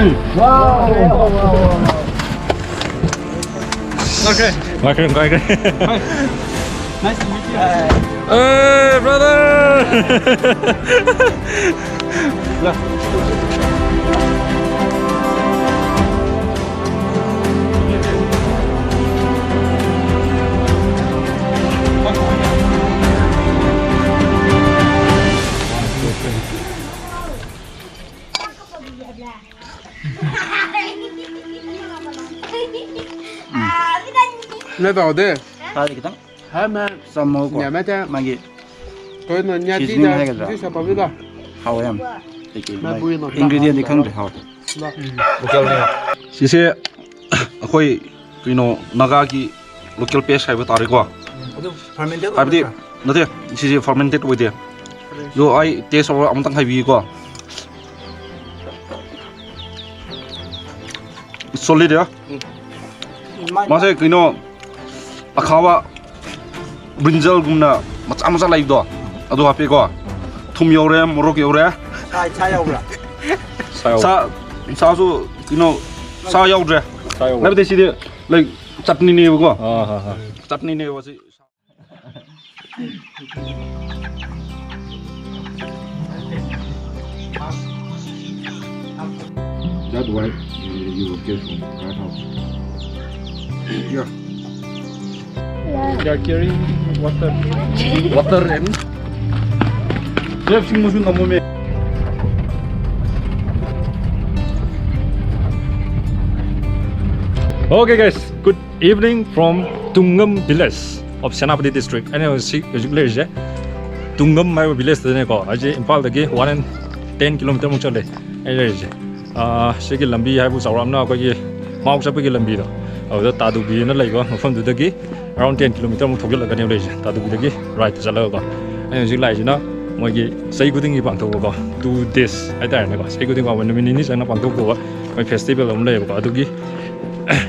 Okay. Okay. Hi. Nice to meet you. Hey, brother! Nó vào đây. Hai cái tấm. Hai mà. Xong màu Nhà quả. mấy cha. Mang gì? Tôi là nhà Chị chị Duyên ra. hay cái gì? Chị sao biết đó. Hậu em. Thì cái Mà bùi nó. ingredient thì không được hậu. 시세 거의 그이노 나가기 로컬 페이스 하이브 따르고 Fermented. 하이브디 너데 시세 퍼멘티드 보이데 요 아이 테이스 오버 아무튼 하이비고 솔리드야 맛에 그이노 아카와 브린절 굽나 마짜마짜 라이브도 아도 하피고 톰 요래 모록 요래 Chai đâu rồi? 사 사수 그이노 사 요래 나비데 시데 like chutney ne ko chutney ne was that why you will get from right house yeah They are carrying water and chef sing musun kamu me Okay guys, good evening from Tungam village of Senapati district. Anyway, see, village je. Tungam my village dene ko. Aje Impal dagi 110 km muk chale. Area je. Sigi lambi hai bu sauram na ko ye mauk chapagi lambi do. Aw da tadu bi na laiba mafam du dagi around 10 km muk thogil lagani le je. Tadu bi dagi right chala ko. Anyway, sigi lai je na moi gi sai guding gi bang tho ko 2 days ai ta ne ko. Sai guding ko man min ni sang na bang tho ko. Moi festival om le ko adu gi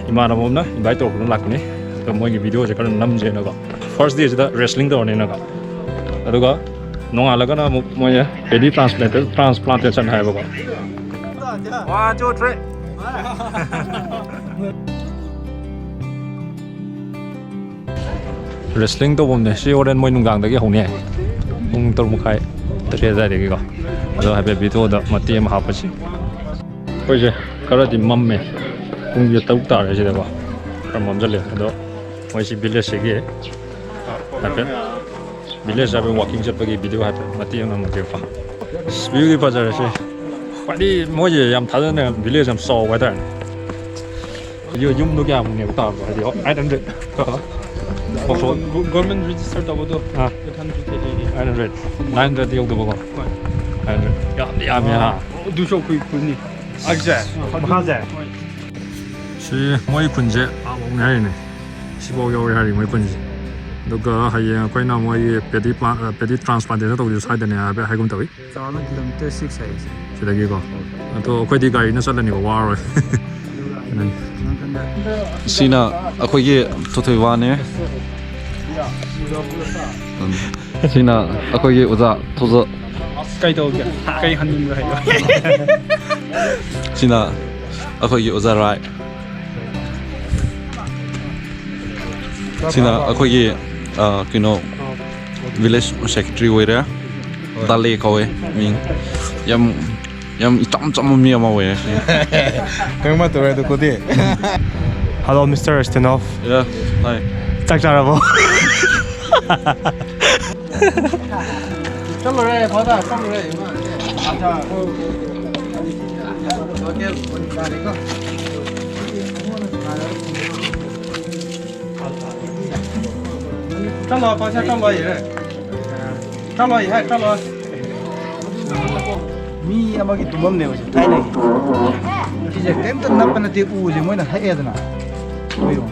Imana momna invite to lakne to moi video je kan nam je na ga first day da wrestling do ne na ga aduga nonga laga na moi pedi transplantation hai ba ga 1 2 3 wrestling to bom ne si oren moi nung gang da ge hong ne ung tor mu khai tre da de ge ga ado ha be video da mati ma ha pa chi ko je kara di mamme ung ye tau ta re je ba from jale ado moi si village se ge happen village abe walking jet bagi video happen mati na mo ge fa view ba ja se padi mo ye yam tha ne village am so wa da yo yum do ga mo ne ta ba yo I don't know government registered abodo. 800 900 yo do ba 800 ya me ha Du show kui kuni. Agja. Mahaja. 시 moi kunje a mo ngai ne 15 yo ya ri moi kunje doga haye koi na moi pedi transplantation to sai de ne ba hai kum tawi Chào nó kilometer 6 hay. si da gi ko to koi di gari na sala ni ko wa ro sina akogi totoiwane sina akogi uza tozo Kai do ga. Kai hanin ga hayo. sina akogi uza rai sina akogi kino village secretary oira dale kawe ming yam itam cham mi ama we Kang ma to ko di. Hello Mr. Stenov. yeah hi 짝 잘하고. Chalo re phada chalo re ma. Acha. Okay, bani ko. Chalo pa cha chalo ye. Chalo ye hai chalo. Mi amagi tumam ne hoje. Thai lagi. Ki je kem tan na pan te u je moi na hai edna. Miro.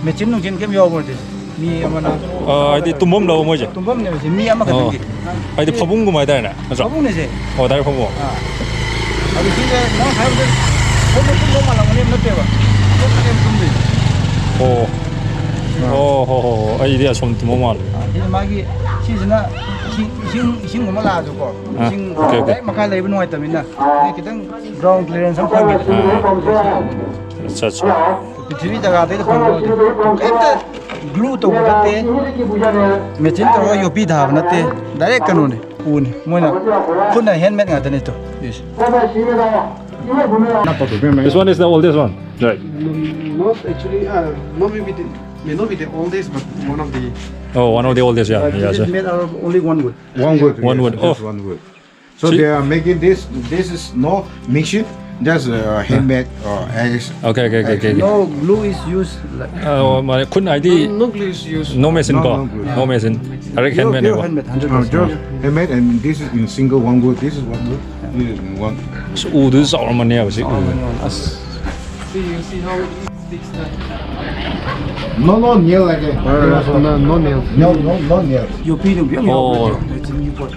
Mechin nung jin kem yo bor de. Mi amana ai di tumom lo mo je tumam ne hoje. Mi ama ka 어 de. ai di phobung gu mai da na so Sabung ne je. dai phobo Abi ki je na hai de. Hono tum ma lang ne na te ba. Ko kem tum de. 오, 오, ai dia som tumom mal Ki magi 시즈나 이싱 뭐라 하죠 이싱 막할 레이븐 와이타민나 기당 그라운드 클리어런스 한 판게 अच्छा अच्छा पृथ्वी जगह थे तो कैसे glue तो बनाते machine तो यो भी था बनाते डायरेक्ट कानून है पून मोना खुद ना हैंडमेड गाते नहीं तो yes This one is the oldest one, right? Not actually, not maybe the, may not be the oldest, but one of the. Oh, one of the oldest, yeah. Yeah, this sir. is made out of only one wood. One wood. One yes, wood. just Oh. one wood. So See- they are making this. This is no mixture. Just handmade eggs. Okay, okay, okay, okay. No glue is used like 뭐 큰 아이디 No glue is used. no machine No, 거, no glue. no machine. Direct handmade pure 거. handmade 100%. Just handmade, and this is in single one wood. This is one wood. This is one. 우드 싸울만 해요, 지금. See, you see how it sticks there. No nail like that. No nails. No nail. Yo pi được biết Ồ. nhiều. It's in Newport.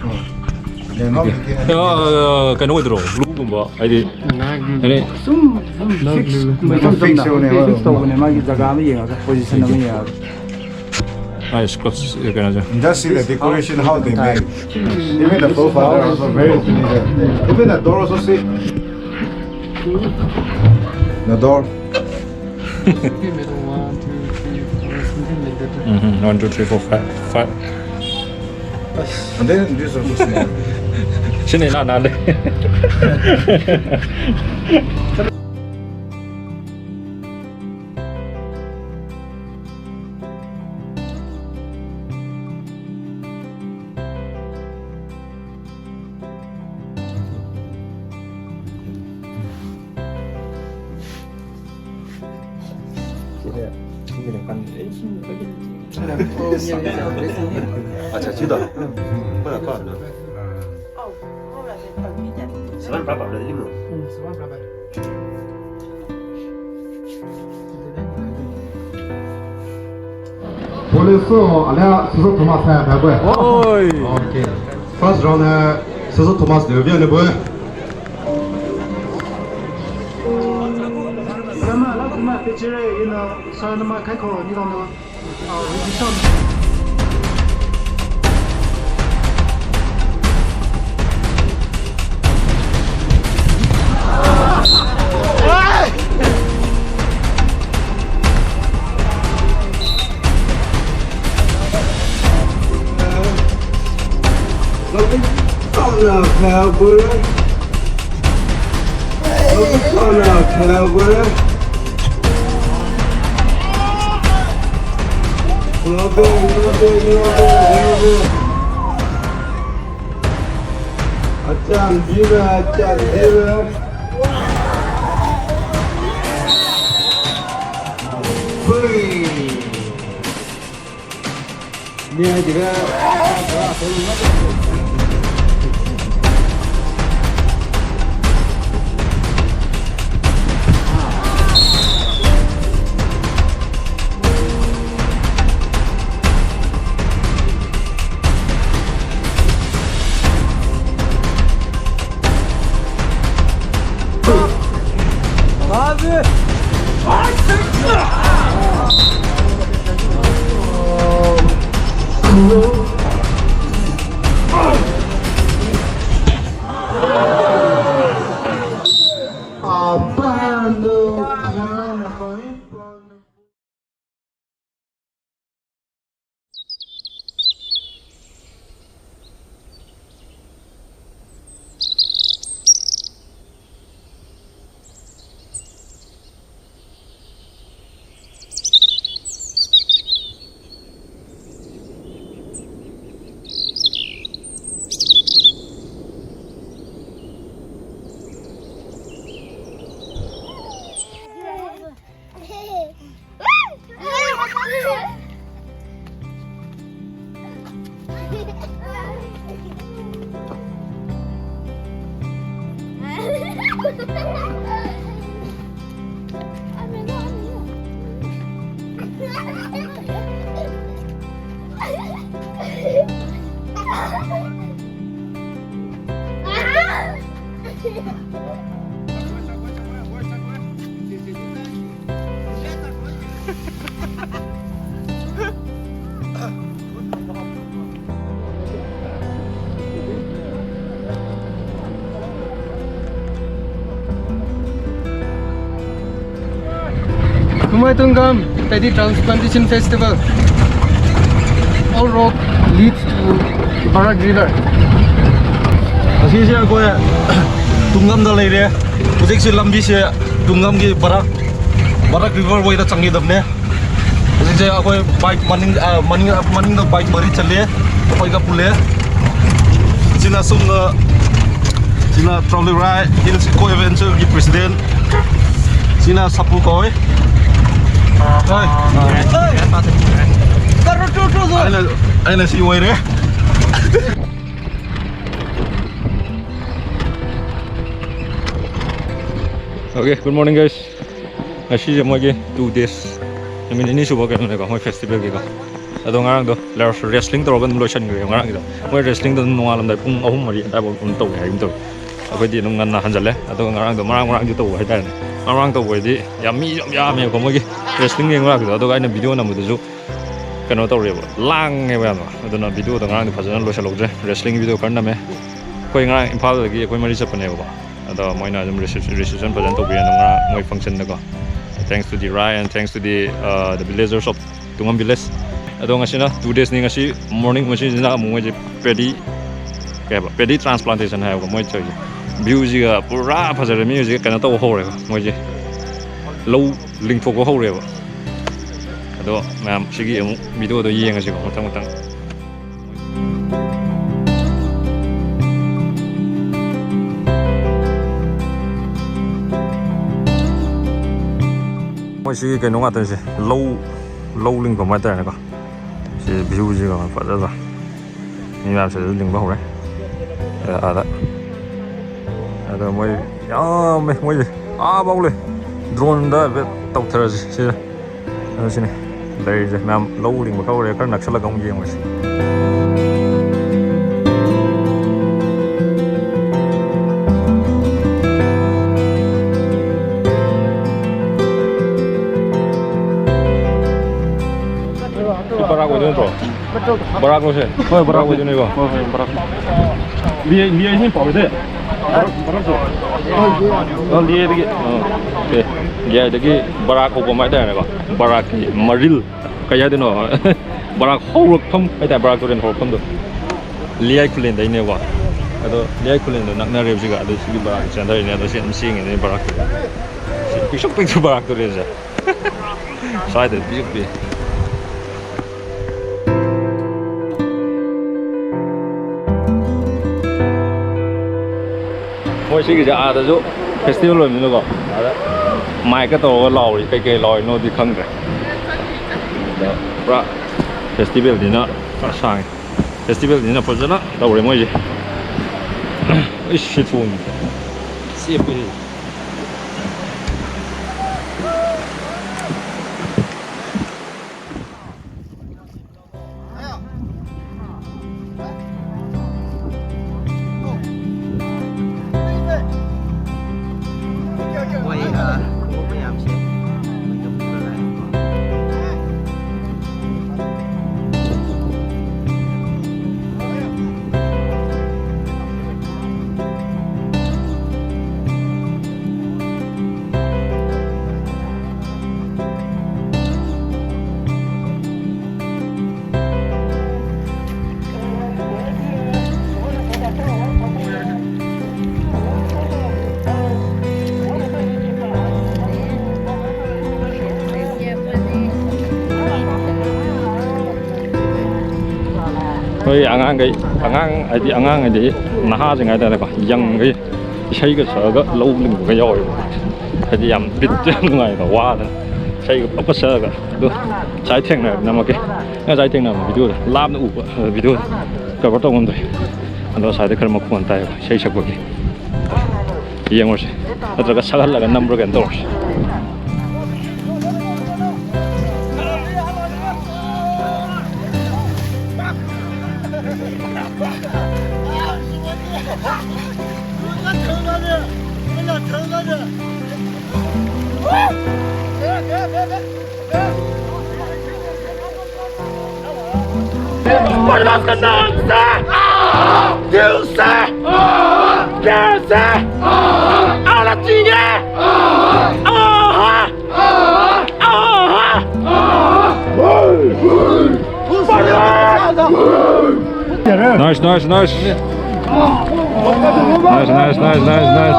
They're not making. cái nỗi 들어. 블루 뭐 아이디. 아니, Some fix mấy trong fix tầm này nào mà. fix tàu này mà cái jaga mới gì position nào mới gì 아니 스컷 이렇게 하죠. Just see the decoration how they made. Even the profile are also very unique. Even the door also see. The door. Okay, middle 1, 2, 3, 4, something like that. 1, 2, 3, 4, 5. And then this also small. 신이 나네. Police allez ce Thomas faire quoi? OK. First round ce Thomas devient le boy. Dumai Tungam Paddy Transplantation Festival. All road leads to Barak River. ꯑꯁꯤꯁꯦ ꯑꯩꯈꯣꯏ ꯇꯨꯡꯉꯝꯗ ꯂꯩꯔꯦ ꯍꯧꯖꯤꯛꯁꯤ ꯂꯝꯕꯤꯁꯦ ꯇꯨꯡꯉꯝꯒꯤ ꯕꯔꯥꯛ river ꯋꯦꯗ ꯆꯪꯒꯗꯕꯅꯦ ꯍꯧꯖꯤꯛꯁꯦ ꯑꯩꯈꯣꯏ bike ꯃꯅꯤꯡꯗ bike ꯃꯔꯤ ꯆꯠꯂꯦ ꯑꯩꯈꯣꯏꯒ ꯄꯨꯜꯂꯦ ꯁꯤꯅ ꯁꯤꯅ ꯇ꯭ꯔꯣꯂꯤ ꯔꯥꯏ ꯍꯤꯜꯁ ꯏꯀꯣ ꯑꯦꯗꯚꯦꯟꯆꯔꯒꯤ president sina sapu koi ai si oi re Okay, good morning guys. Ashi je moge 2 days. I mean ini suba kan ko moi festival ge ko. Ado ngarang do wrestling to gan lotion ge ngarang do. Moi wrestling do nongalam dai pung 3 mari da bo pung to hai to. Akoi di nong ngan na hanjale. Ado ngarang do marang di to hai da. Marang to boi di yami me ko moge wrestling ge ngarang do. Ado ga na video na mu do ju kano to re bo. Lang ge ba no. Ado na video do ngarang do phajana lotion logje. Wrestling video kan na me. Koi ngarang impal ge koi mari chapane ko. Ado moina jam reception present to bian nga moi function na ko. Thanks to the Rai and thanks to the villagers of Tungam village. Ado nga sina 2 days ni nga si morning mo si na mo je paddy transplantation ha ko moi choi. View ji ga pura phajare mi ji kana to ho re ko moi je low link fo ko ho re ba. Ado ma'am sigi video do yeng si ko matang moi si cái nó ngắt rồi lâu linh của máy này có si view gì còn phải rất là như là sẽ linh vào đấy à đấy rồi moi moi gì bao lên drone đó về tàu thợ gì xin này đây rồi làm lâu linh vào câu đấy các nặc sẽ là công gì mà Barak itu bro. Barak lo sih. Oh barak itu nih kok. Oh barak. Dia ini power deh. Barak tuh. Oh dia lagi. Oke. Dia lagi barak apa macam ni kok. Barak maril. Kayak itu no. Barak horok pun. Ada barak tu dan horok pun tu. Liai kulen dah ini kok. Ada liai kulen tu nak narik juga ada segi barak. Contoh ini ada si MC ini barak tu. Pisau pisau barak tu dia. Saya tu pisau. Moi si cái à đó chú festival rồi mình nó mai cái tổ lò cái lòi nó đi khăng rồi đó festival thì nó sang festival thì nó phải rất là đâu rồi moi gì ít shit phun xếp cái Oi angang ai di naha jeng ai da ko yang cái sei cái sợ cái lâu linh cái rồi thì yam bit ngai ka wa da sei cái apa sợ cái do sai theng na nam cái nga sai theng na video lam na u video ka ba tong dai ando sai de khar ma khon tai sei sak cái yang or atra ka sagal la number kan tor Nice, nice, nice. Nice, nice, nice, nice, nice.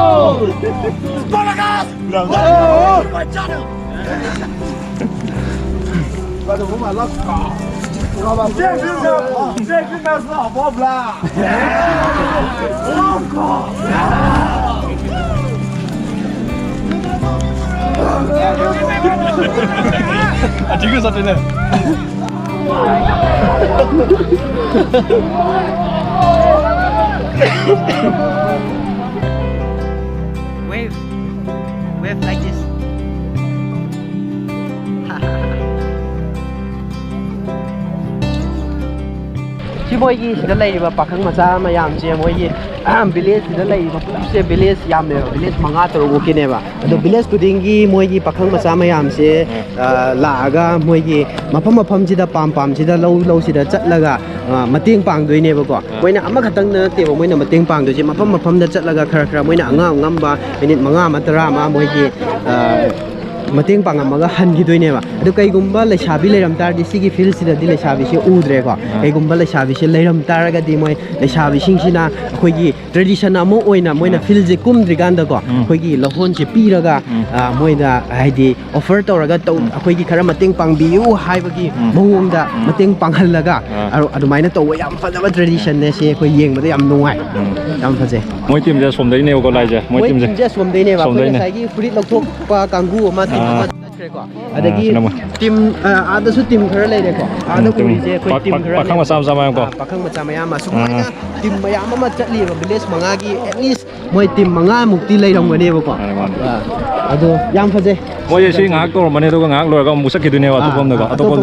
Wave like this. Chị mỗi gì sẽ lấy vào bạc khang mà cha mà yam chị mỗi gì village sẽ lấy vào sẽ village yam này village manga tàu ok này mà đó village cứ đinh gì mỗi gì bạc khang mà cha mà yam sẽ laga mỗi gì mà pham chỉ đã pam chỉ đã lâu chỉ đã chặt laga mà tiếng pang đôi này bao co mỗi nào mà khát tăng nữa thì mỗi nào mà tiếng pang đôi chỉ mà pham đã chặt laga khara mỗi nào ngam ba minute manga mà tara mà mỗi gì Mating pangamaga hangi doine ba adu kai gumba le shabi le ram tar disi gi feel sida dile shabi se udre ko kai gumba le shabi se le ram tar ga di moi le shabi sing sina khoi gi tradition amo oina moina feel je kum driganda ko khoi gi lohon che pi raga moina haidi offer to raga to khoi gi khara mating pang bi u hai ba gi mong da mating pang hal laga adu maina to yam fa da tradition ne se khoi yeng ba yam nuai yam fa je Mỗi teamจะสมได้เนี่ยก็ไล่จ้ะmỗi team จะสวมได้เนี่ยว่าเพื่อนใส่กี่ฟรีดลงทุกปากังกูมาทีมมาก่อนอะไรกี่ทีมอาจจะสุดทีมเคอร์เลยก่อนอาจจะคุยเจ้คุยทีมเคอร์ปักข้างมาซ้ำๆก่อนปักข้างมาซ้ำๆมาสุดท้ายนะทีมมายามาจัดลีกับบิลเลสมังอากี่ at least มวยทีมมังอามุกตีเลยลงมาเนี่ยก่อนಅದು ಯಾಮ್ ಫಜೆ ಮೊಯೆ ಶಿ ngak to mane to ngak lo ka musak ki dunia wa to bom da to bom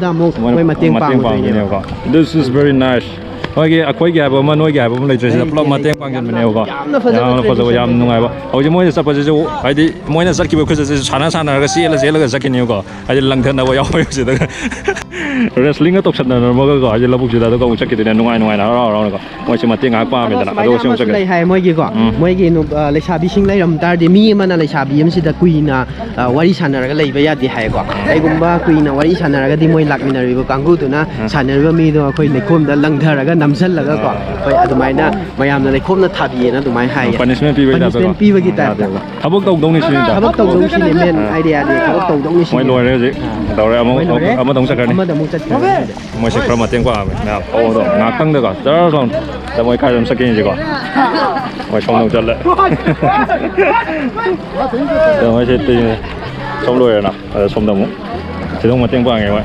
da mo moi mating pang dunia ka this is very nice hoge akhoi ga ba ma noi ga ba lai chese plot mating pang gen mane ko yam fa zo yam nungai ba hoje moi sa pa je haidi moi na sat ki ba khu se sana ga si la ga sak ni ko haidi lang than da wa yaw yo se da wrestling to chat na mo ko haidi la bu ji da to ko musak ki dunia nungai na ra ko moi se mating ngak pa me da do se musak lai hai moi gi ko moi gi no le shabi sing lai ram tar de mi ma na le shabi yam si da kuina wari sana ga lai ba ya di hai ko ai gumba kuina wari sana ga di moi lak min ri ba kanggu tu na sana ba mi do khoi le khom da lang thar ga namsal laga ko khoi adumaina mayam na le khom na thabi na dumai hai punishment pi ba gi ta thabok tong dong ni sin da thabok tong dong sin men idea de thabok tong dong ni sin moi loi re ji daw re amo dong sak ni amo da mu chat moi se khra ma teng kwa na o do ngak tang da ga da song da moi khai ram sak ni ji ko moi chong dong chat le da moi se ti chong loi na chong dong chỉ đông mà tiếng vàng vậy.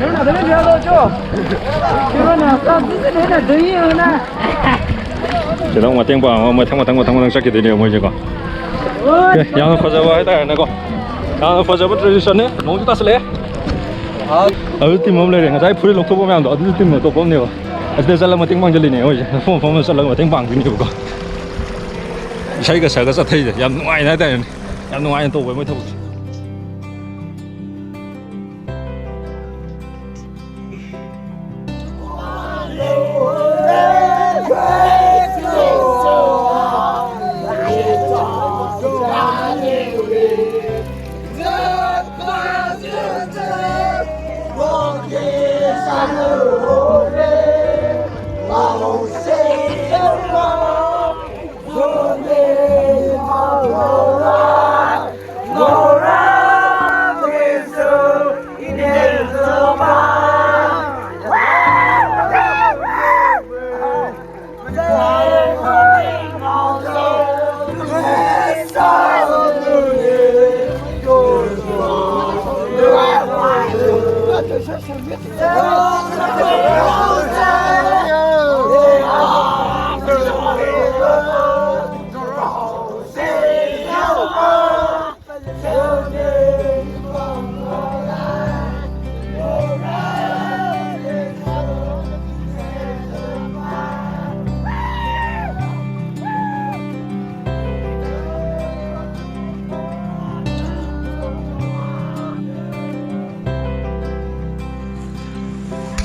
Chỉ đông mà tiếng vàng mà thằng sắc cái điều mới chưa có. Ok, yang phật giáo vậy ta này có. Yang phật giáo tradition này, nó chúng ta sẽ lấy. Ở team hôm nay người ta phơi lục thô bao nhiêu đó, team mà tổ bao nhiêu. Ở đây là mà tiếng vàng chơi này, ôi, phong sẽ là mà tiếng vàng cái nhiều có. Sai cái sao thấy rồi, yang ngoài này đây, yang ngoài tổ với mới thôi.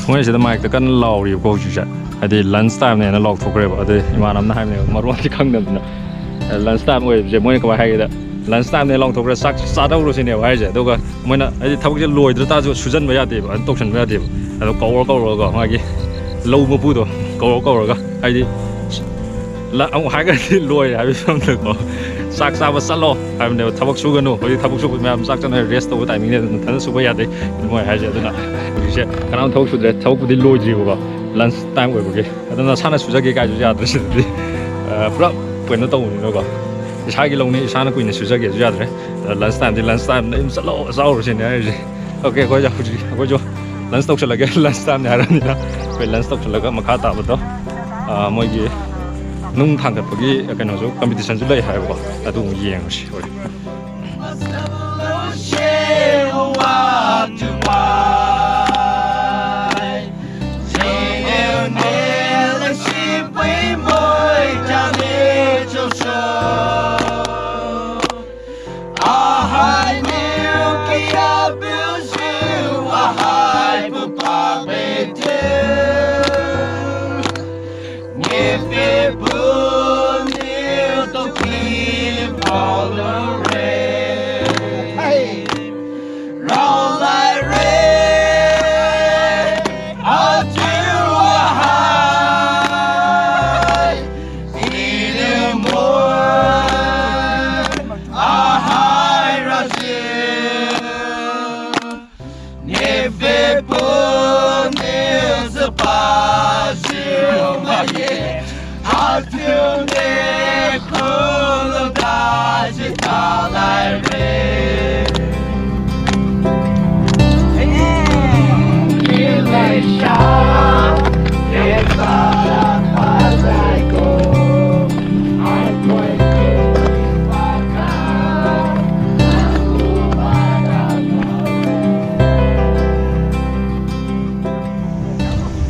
Moi sẽ mai cái căn lầu đi câu chuyện, hay thì lunch time này nó lọc thuộc rồi bảo thì mà năm nay này mà luôn thì không được nữa. Lunch time moi sẽ moi cái bài hay đó. Lunch time này lọc thuộc rồi sát đâu rồi xin nhiều hay chứ, đâu có moi là hay thì thâu cái lùi rồi ta cho suy dân bây giờ thì anh tộc sinh bây giờ thì nó câu rồi có ngoài cái ꯂꯧ ꯃꯄꯨꯗꯣ ꯀꯧꯔꯒ ꯍꯥꯏꯗꯤ ꯑꯃꯨꯛ ꯍꯥꯏꯔꯒꯗꯤ ꯂꯣꯏꯔꯦ ꯍꯥꯏꯕꯒꯤ ꯐꯤꯕꯝꯗꯀꯣ ꯆꯥꯛ ꯆꯥꯕ ꯆꯠꯂꯣ ꯍꯥꯏꯕꯅꯦꯕ ꯊꯕꯛ ꯁꯨꯒꯅꯨ ꯍꯧꯖꯤꯛ ꯊꯕꯛ ꯁꯨꯕ ꯃꯌꯥꯝ ꯆꯥꯛ ꯆꯥꯅ ꯔꯦꯁ ꯇꯧꯕ ꯇꯥꯏꯃꯤꯡꯅꯦ ꯅꯊꯟꯗ ꯁꯨꯕ ꯌꯥꯗꯦ ꯃꯣꯏ ꯍꯥꯏꯁꯦ ꯑꯗꯨꯅ ꯍꯧꯖꯤꯛꯁꯦ ꯀꯅꯥꯝ ꯊꯕꯛ ꯁꯨꯗ꯭ꯔꯦ ꯊꯕꯛꯄꯨꯗꯤ ꯂꯣꯏꯗ꯭ꯔꯤꯕꯀꯣ ꯂꯟꯁ ꯇꯥꯏꯝ ꯑꯣꯏꯕꯒꯤ ꯑꯗꯨꯅ ꯅꯁꯥꯅ ꯁꯨꯖꯒꯦ ꯀꯥꯏꯁꯨ ꯌꯥꯗ꯭ꯔꯦ ꯁꯤꯗꯗꯤ ꯄꯨꯂꯞ ꯀꯩꯅꯣ ꯇꯧꯕꯅꯤꯅꯀꯣ ꯏꯁꯥꯒꯤ ꯂꯧꯅꯤ ꯏꯁꯥꯅ ꯀꯨꯏꯅ ꯁꯨꯖꯒꯦꯁꯨ ꯌꯥꯗ꯭ꯔꯦ ꯂꯟꯁ ꯇꯥꯏꯝꯗꯤ ꯂꯟꯁ ꯇꯥꯏꯝꯗ ꯑꯗꯨꯝ ꯆꯠꯂꯣ ꯆꯥꯎꯔꯨꯁꯤꯅꯦ ꯍꯥꯏꯔꯤꯁꯦ ꯑꯣꯀꯦ ꯑꯩꯈꯣꯏꯁꯨ ꯍꯧꯖꯤꯛ ꯑꯩꯈꯣꯏꯁꯨ ꯂꯟꯁ ꯇꯧꯁꯜꯂꯒꯦ ꯂꯟꯁ ꯇꯥꯏꯝꯅꯦ ꯍꯥꯏꯔꯕꯅꯤꯅ ꯑꯩꯈꯣꯏ ꯂꯟꯁ ꯇꯧꯁꯜꯂꯒ ꯃꯈꯥ ꯇꯥꯕꯗꯣ ꯃꯣꯏꯒꯤ ꯅꯨꯡ ꯊꯥꯡꯒꯠꯄꯒꯤ ꯀꯩꯅꯣꯁꯨ ꯀꯝꯄꯤꯇꯤꯁꯟꯁꯨ ꯂꯩ ꯍꯥꯏꯕꯀꯣ ꯑꯗꯨ ꯑꯃꯨꯛ ꯌꯦꯡꯉꯨꯁꯤ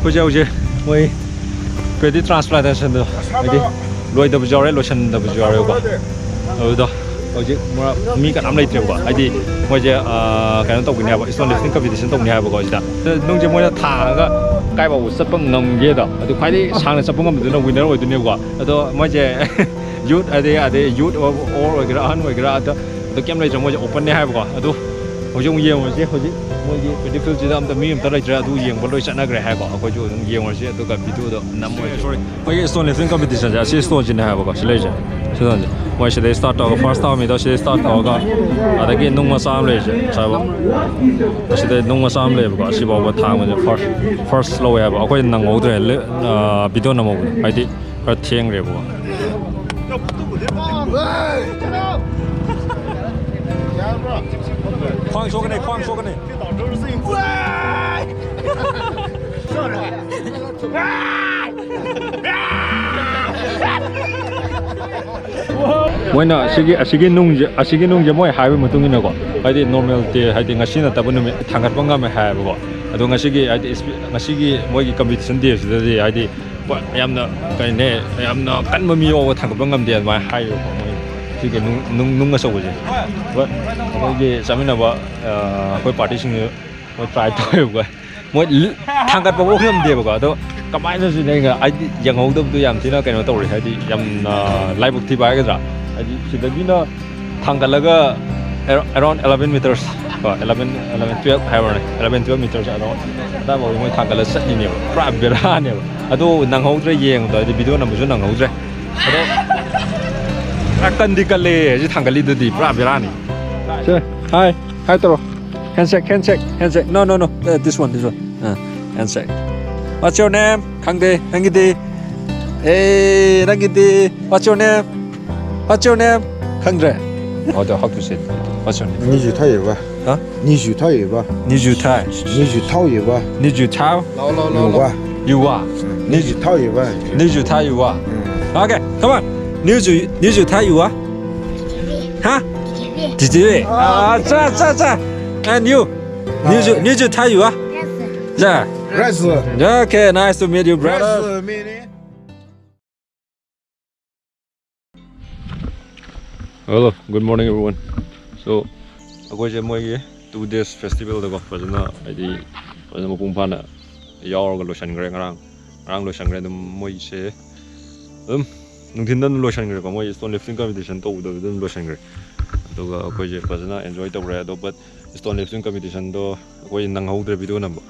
ꯍꯧꯖꯤꯛ ꯍꯧꯖꯤꯛ ꯃꯣꯏ ꯀ꯭ꯔꯦꯗꯤꯠ ꯇ꯭ꯔꯥꯟꯁꯄ꯭ꯂꯥꯟꯇꯦꯁꯟꯗꯣ ꯍꯥꯏꯗꯤ ꯂꯣꯏꯗꯕꯁꯨ ꯌꯥꯎꯔꯦ ꯂꯣꯏꯁꯤꯟꯗꯕꯁꯨ ꯌꯥꯎꯔꯦꯕꯀꯣ ꯑꯗꯨꯗꯣ ꯍꯧꯖꯤꯛ ꯃꯤ ꯀꯅꯥꯝ ꯂꯩꯇ꯭ꯔꯦꯕꯀꯣ ꯍꯥꯏꯗꯤ ꯃꯣꯏꯁꯦ ꯀꯩꯅꯣ ꯇꯧꯒꯅꯤ ꯍꯥꯏꯕ ꯏꯁꯇꯣꯟ ꯂꯤꯐꯇꯤꯡ ꯀꯝꯄꯤꯇꯤꯁꯟ ꯇꯧꯒꯅꯤ ꯍꯥꯏꯕꯀꯣ ꯁꯤꯗ ꯅꯨꯡꯁꯦ ꯃꯣꯏꯅ ꯊꯥꯡꯉꯒ ꯀꯥꯏꯐꯥꯎꯕ ꯆꯠꯄ ꯉꯝꯒꯦꯗꯣ ꯑꯗꯨ ꯈ꯭ꯋꯥꯏꯗꯒꯤ ꯁꯥꯡꯅ ꯆꯠꯄ ꯉꯝꯕꯗꯨꯅ ꯋꯤꯟꯅꯔ ꯑꯣꯏꯗꯣꯏꯅꯦꯕꯀꯣ ꯑꯗꯣ ꯃꯣꯏꯁꯦ ꯌꯨꯠ ꯑꯗꯩ ꯌꯨꯠ ꯑꯣꯔ ꯑꯣꯏꯒꯦꯔꯥ ꯑꯍꯟ ꯑꯣꯏꯒꯦꯔꯥ ꯑꯗꯣ ꯀꯩꯝ ꯂꯩꯇ꯭ꯔꯦ ꯃꯣꯏꯁꯦ ꯑꯣꯄꯟꯅꯦ ꯍꯥꯏꯕꯀꯣ ꯑꯗꯨ ꯍꯧꯖꯤꯛ ꯑꯃꯨꯛ ꯌꯦꯡꯉꯨꯔꯁꯤ ꯍꯧꯖꯤꯛ ꯃꯣꯏꯒꯤ ꯄꯦꯗꯤꯐꯤꯜꯁꯤꯗ ꯃꯤ ꯑꯝꯇ ꯂꯩꯇ꯭ꯔꯦ ꯑꯗꯨ ꯌꯦꯡꯕ ꯂꯣꯏ ꯆꯠꯅꯈ꯭ꯔꯦ ꯍꯥꯏꯀꯣ ꯑꯩꯈꯣꯏꯁꯨ ꯑꯗꯨꯝ ꯌꯦꯡꯉꯨꯔꯁꯤ ꯑꯗꯨꯒ ꯚꯤꯗꯤꯑꯣꯗꯣ ꯅꯝꯃꯨꯔꯁꯤ ꯁꯣꯔꯤ ꯃꯣꯏꯒꯤ ꯏꯁꯇꯣꯟ ꯂꯤꯐꯇꯤꯡ ꯀꯝꯄꯤꯇꯤꯁꯟꯁꯦ ꯑꯁꯤ ꯏꯁꯇꯣꯟꯁꯤꯅꯦ ꯍꯥꯏꯕꯀꯣ ꯁꯤ ꯂꯩꯔꯤꯁꯦ ꯁꯤꯗꯣꯟꯁꯦ ꯃꯣꯏ ꯁꯤꯗꯩ ꯁ꯭ꯇꯥꯔꯠ ꯇꯧꯔꯒ ꯐꯥꯔꯁ ꯇꯥꯔꯝꯃꯤꯗꯣ ꯁꯤꯗꯩ ꯁ꯭ꯇꯥꯔꯠ ꯇꯧꯔꯒ ꯑꯗꯒꯤ ꯅꯨꯡ ꯃꯆꯥ ꯑꯃ ꯂꯩꯔꯤꯁꯦ ꯁꯥꯏꯕ ꯑꯁꯤꯗ ꯅꯨꯡ ꯃꯆꯥ ꯑꯃ ꯂꯩꯌꯦꯕꯀꯣ ꯑꯁꯤꯐꯥꯎꯕ ꯊꯥꯡꯕꯁꯦ ꯐꯥꯔꯁ ꯂꯧꯋꯦ ꯍꯥꯏꯕ ꯑꯩꯈꯣꯏ ꯅꯪꯍꯧꯗ꯭ꯔꯦ ꯚꯤꯗꯤꯑꯣ ꯅꯝꯍꯧꯕꯗꯣ ꯍꯥꯏꯗꯤ ꯈꯔ ꯊꯦꯡꯈ꯭ꯔꯦꯕꯀꯣ ꯈ꯭ꯋꯥꯡ ꯁꯣꯛꯀꯅꯤ ꯈ꯭ꯋꯥꯡ ꯁꯣꯛꯀꯅꯤ ꯃꯣꯏꯅ ꯑꯁꯤꯒꯤ ꯅꯨꯡꯁꯦ ꯃꯣꯏ ꯍꯥꯏꯕ ꯃꯇꯨꯡ ꯏꯟꯅꯀꯣ ꯍꯥꯏꯗꯤ ꯅꯣꯔꯃꯦꯜ ꯗꯦ ꯍꯥꯏꯗꯤ ꯉꯁꯤ ꯅꯠꯇꯕ ꯅꯨꯃꯤꯠ ꯊꯥꯡꯒꯠꯄ ꯉꯝꯃꯦ ꯍꯥꯏꯌꯦꯕꯀꯣ ꯑꯗꯣ ꯉꯁꯤꯒꯤ ꯃꯣꯏꯒꯤ ꯀꯝꯄꯤꯇꯤꯁꯟ ꯗꯦꯁꯤꯗꯗꯤ ꯍꯥꯏꯗꯤ ꯌꯥꯝꯅ ꯀꯩꯅꯦ ꯌꯥꯝꯅ ꯀꯟꯕ ꯃꯤ ꯌꯥꯎꯕ ꯊꯥꯡꯒꯠꯄ ꯉꯝꯗꯦ ꯑꯗꯨꯃꯥꯏꯅ ꯍꯥꯏꯌꯦꯕꯀꯣ ꯃꯣꯏ ꯁꯤꯒꯤ ꯅꯨꯡ ꯑꯆꯧꯕꯁꯦ ꯑꯩꯈꯣꯏꯒꯤ ꯆꯥꯃꯤꯟꯅꯕ ꯑꯩꯈꯣꯏ ꯄꯥꯔꯇꯤꯁꯤꯡꯁꯨ ꯃꯣꯏ ꯇ꯭ꯔꯥꯏ ꯇꯧꯋꯦꯕꯀꯣ ꯃꯣꯏ ꯊꯥꯡꯒꯠꯄꯐꯥꯎ ꯉꯝꯗꯦꯕꯀꯣ ꯑꯗꯣ ꯀꯃꯥꯏꯅꯁꯨꯅꯦ ꯑꯩꯗꯤ ꯌꯦꯡꯍꯧꯗꯕꯗꯣ ꯌꯥꯝ ꯊꯤꯅ ꯀꯩꯅꯣ ꯇꯧꯔꯦ ꯍꯥꯏꯗꯤ ꯌꯥꯝꯅ ꯂꯥꯏꯕꯛ ꯊꯤꯕ ꯍꯥꯏꯒꯗ꯭ꯔꯥ ꯍꯥꯏꯗꯤ ꯁꯤꯗꯒꯤꯅ ꯊꯥꯡꯒꯠꯂꯒ ꯑꯦꯔꯥꯎꯟ 11 ꯃꯤꯇꯔꯁ ꯀꯣ 12 ꯍꯥꯏꯕꯅꯦ 11-12 ꯃꯤꯇꯔꯁ ꯑꯦꯔꯥꯎꯟ ꯑꯗꯥꯏꯐꯥꯎꯕ ꯃꯣꯏ ꯊꯥꯡꯒꯠꯂꯒ ꯆꯠꯂꯤꯅꯦꯕ ꯄꯨꯔꯥ ꯕꯦꯔꯥꯅꯦꯕ ꯑꯗꯣ ꯅꯪꯍꯧꯗ꯭ರೆ ꯌꯦꯡꯕꯗꯣ ꯍꯥꯏꯗꯤ ꯚꯤꯗꯤꯑꯣ ꯅꯝꯕꯁꯨ ꯅꯪꯍꯧꯗ꯭ꯔꯦ ꯑꯗꯣ ꯀꯟꯗꯤ ꯀꯜꯂꯦ ꯍꯧꯖꯤꯛ ꯊꯥꯡꯒꯠꯂꯤꯗꯨꯗꯤ ꯄꯨꯔꯥ ꯕꯦꯔꯥꯅꯤ ꯍꯥꯏ ꯇꯧꯔꯣ handshake no this one handshake what's your name khangde nangidi nangidi what's your name khangre how to say what's your name 你去他也吧？啊？你去他也吧？ Niju Thai 你去他也吧？ Niju Thai 有吧？ you are 你去他也吧？ Niju Thai you are okay come on Niju Thai you are huh Did这 and you Niju Thai you are yeah 认识。 okay nice to meet you brother 认识美女。 Hello, good morning everyone. So, akoise moigi 2 days festival da ko fazana adi fazana mapung phana yauraga loisangré ngarang loisangré dum moi se nungthin loisangré ko moi stone lifting competition to uda dum loisangré aduga akoise fazana enjoy tawre do but stone lifting competition do akoi nanghautre video number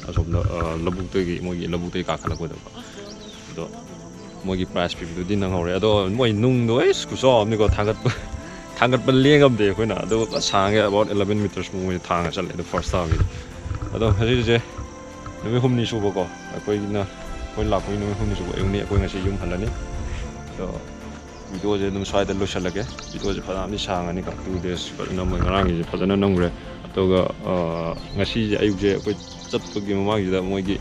ꯑꯁꯣꯝꯗ ꯂꯧꯕꯨꯛꯇꯒꯤ ꯃꯣꯏꯒꯤ ꯂꯧꯕꯨꯛꯇꯒꯤ ꯀꯥꯈꯠꯂꯛꯄꯗꯀꯣ ꯑꯗꯣ ꯃꯣꯏꯒꯤ price ꯄꯤꯕꯗꯨꯗꯤ ꯅꯪꯍꯧꯔꯦ ꯑꯗꯣ ꯃꯣꯏ ꯅꯨꯡꯗꯣ ꯈꯨꯆꯥꯎ ꯑꯃꯅꯤꯀꯣ ꯊꯥꯡꯒꯠꯄ ꯂꯦꯡꯉꯝꯗꯦ ꯑꯩꯈꯣꯏꯅ ꯑꯗꯨꯒ ꯁꯥꯡꯉꯦ about 11 ꯃꯤꯇꯔꯁꯃꯨꯛ ꯃꯣꯏ ꯊꯥꯡꯉ ꯆꯠꯂꯦ ꯑꯗꯣ ꯐꯥꯔꯁ ꯇꯥꯕꯒꯤꯗꯤ ꯑꯗꯣ ꯍꯧꯖꯤꯛꯁꯦ ꯅꯨꯃꯤꯠ 5ꯅꯤ ꯁꯨꯕꯀꯣ ꯑꯩꯈꯣꯏ ꯂꯥꯛꯄꯒꯤ ꯅꯨꯃꯤꯠ 5ꯅꯤ ꯁꯨꯕ ꯑꯌꯨꯛꯅꯤ ꯑꯩꯈꯣꯏ ꯉꯁꯤ ꯌꯨꯝ ꯍꯜꯂꯅꯤ ꯑꯗꯣ ꯚꯤꯗꯤꯑꯣꯁꯦ ꯑꯗꯨꯝ ꯁ꯭ꯋꯥꯏꯗ ꯂꯣꯏꯁꯤꯜꯂꯒꯦ ꯚꯤꯗꯤꯑꯣꯁꯦ ꯐꯖꯅꯗꯤ ꯁꯥꯡꯉꯅꯤꯀꯣ 2 days ꯐꯖꯅ ꯃꯣꯏ ꯉꯔꯥꯡꯒꯤꯁꯦ ꯐꯖꯅ ꯅꯝꯈ꯭ꯔꯦ ꯑꯗꯨꯒ ꯉꯁꯤꯁꯦ ꯑꯌꯨꯛꯁꯦ ꯑꯩꯈꯣꯏ ꯆꯠꯄꯒꯤ ꯃꯃꯥꯡꯁꯤꯗ ꯃꯣꯏꯒꯤ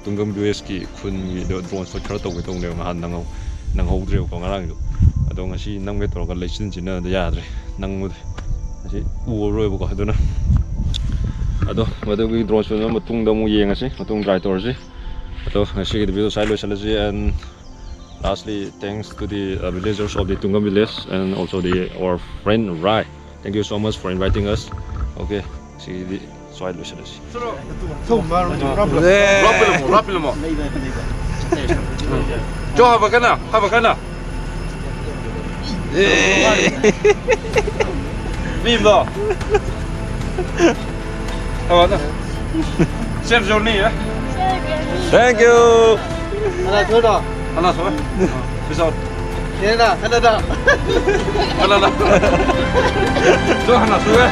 ꯇꯨꯡꯒꯝ ꯚꯤꯂꯦꯖꯀꯤ ꯈꯨꯟꯒꯤꯗꯣ ꯗ꯭ꯔꯣꯟ ꯁꯣꯠ ꯈꯔ ꯇꯧꯒꯦ ꯇꯧꯅꯦꯕ ꯉꯍꯥꯟ ꯅꯪꯍꯧꯗ꯭ꯔꯦꯕꯀꯣ ꯉꯔꯥꯡꯁꯨ ꯑꯗꯣ ꯉꯁꯤ ꯅꯝꯒꯦ ꯇꯧꯔꯒ ꯂꯩꯆꯤꯟꯁꯤꯅꯗꯤ ꯌꯥꯗ꯭ꯔꯦ ꯅꯪꯕꯨꯗꯤ ꯉꯁꯤ ꯎꯔꯔꯣꯏꯕꯀꯣ ꯑꯗꯨꯅ ꯑꯗꯣ ꯃꯗꯨꯒꯤ ꯗ꯭ꯔꯣꯟ ꯁꯣꯠ ꯃꯇꯨꯡꯗ ꯑꯃꯨꯛ ꯌꯦꯡꯉꯁꯤ ꯃꯇꯨꯡ ꯇ꯭ꯔꯥꯏ ꯇꯧꯔꯁꯤ ꯑꯗꯣ ꯉꯁꯤꯒꯤꯗꯤ ꯚꯤꯗꯤꯑꯣ ꯁ꯭ꯋꯥꯏ ꯂꯣꯏꯁꯤꯜꯂꯁꯤ and lastly thanks to the villagers of the Tungam village and also our friend Rai. Thank you so much for inviting us. Okay, see swai losilasi. Rapil mo. Jo haba kana. Viva. Haba na. Chef Johnny ya. Thank you. 하나 더? 그래서 얘나 하나다. 하나 또 하나 더 해?